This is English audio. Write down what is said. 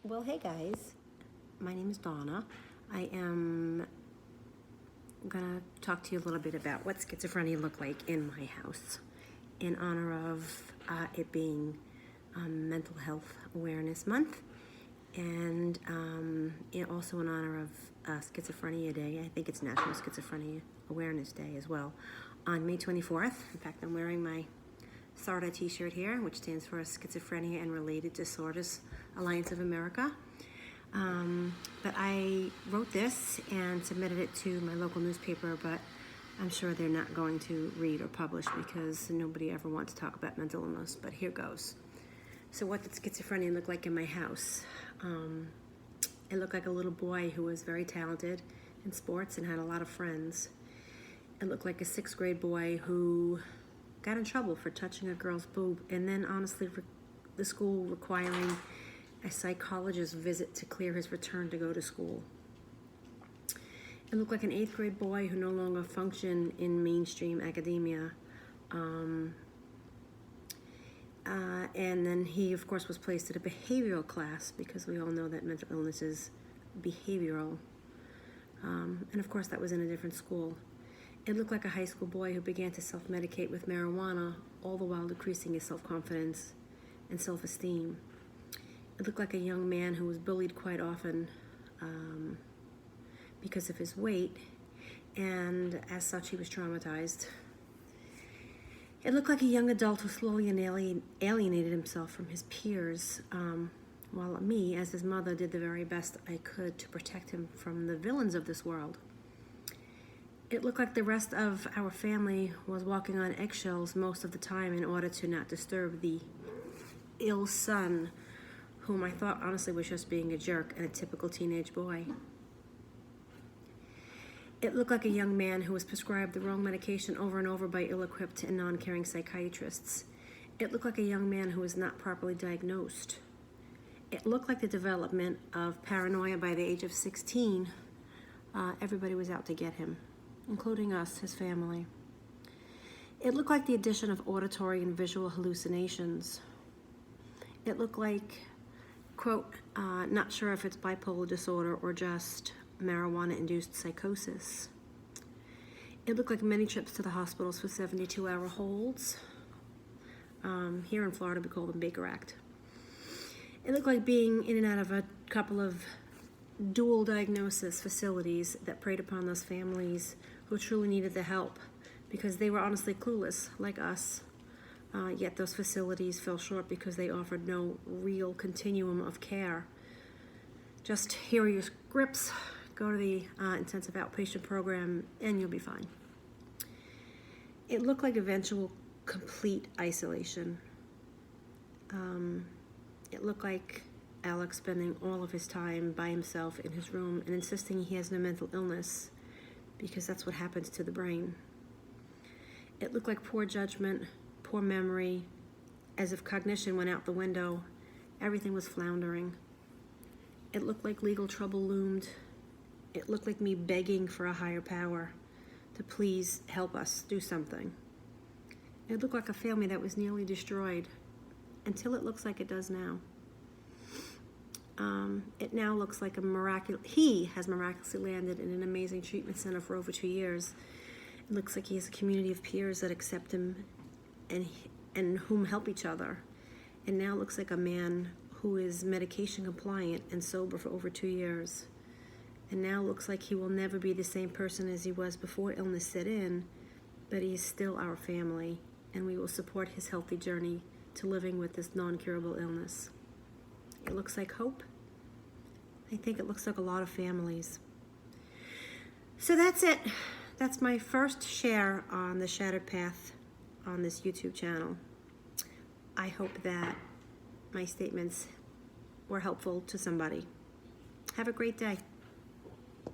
Well, hey guys, my name is Donna. I am gonna talk to you a little bit about what schizophrenia looked like in my house in honor of it being Mental Health Awareness Month and also in honor of Schizophrenia Day. I think it's National Schizophrenia Awareness Day as well on May 24th. In fact, I'm wearing my SARDA t-shirt here, which stands for Schizophrenia and Related Disorders Alliance of America. But I wrote this and submitted it to my local newspaper, but I'm sure they're not going to read or publish because nobody ever wants to talk about mental illness, but here goes. So what did schizophrenia look like in my house? It looked like a little boy who was very talented in sports and had a lot of friends. It looked like a 6th grade boy who got in trouble for touching a girl's boob, and then honestly the school requiring a psychologist visit to clear his return to go to school. It looked like an 8th grade boy who no longer functioned in mainstream academia. And then he, of course, was placed in a behavioral class because we all know that mental illness is behavioral. And of course, that was in a different school. It looked like a high school boy who began to self-medicate with marijuana, all the while decreasing his self-confidence and self-esteem. It looked like a young man who was bullied quite often because of his weight, and as such, he was traumatized. It looked like a young adult who slowly alienated himself from his peers, while me, as his mother, did the very best I could to protect him from the villains of this world. It looked like the rest of our family was walking on eggshells most of the time in order to not disturb the ill son, whom I thought honestly was just being a jerk and a typical teenage boy. It looked like a young man who was prescribed the wrong medication over and over by ill-equipped and non-caring psychiatrists. It looked like a young man who was not properly diagnosed. It looked like the development of paranoia by the age of 16. Everybody was out to get him, including us, his family. It looked like the addition of auditory and visual hallucinations. It looked like, quote, not sure if it's bipolar disorder or just marijuana-induced psychosis. It looked like many trips to the hospitals for 72-hour holds. Here in Florida, we call them Baker Act. It looked like being in and out of a couple of dual diagnosis facilities that preyed upon those families who truly needed the help because they were honestly clueless, like us. Yet those facilities fell short because they offered no real continuum of care. Just here are your scripts, go to the intensive outpatient program, and you'll be fine. It looked like eventual complete isolation. It looked like Alex spending all of his time by himself in his room and insisting he has no mental illness because that's what happens to the brain. It looked like poor judgment, poor memory, as if cognition went out the window. Everything was floundering. It looked like legal trouble loomed. It looked like me begging for a higher power to please help us do something. It looked like a family that was nearly destroyed until it looks like it does now. It now looks like he has miraculously landed in an amazing treatment center for over 2 years. It looks like he has a community of peers that accept him and whom help each other. And now looks like a man who is medication compliant and sober for over 2 years. And now looks like he will never be the same person as he was before illness set in, but he is still our family, and we will support his healthy journey to living with this non-curable illness. It looks like hope. I think it looks like a lot of families. So that's it. That's my first share on the Shattered Path on this YouTube channel. I hope that my statements were helpful to somebody. Have a great day.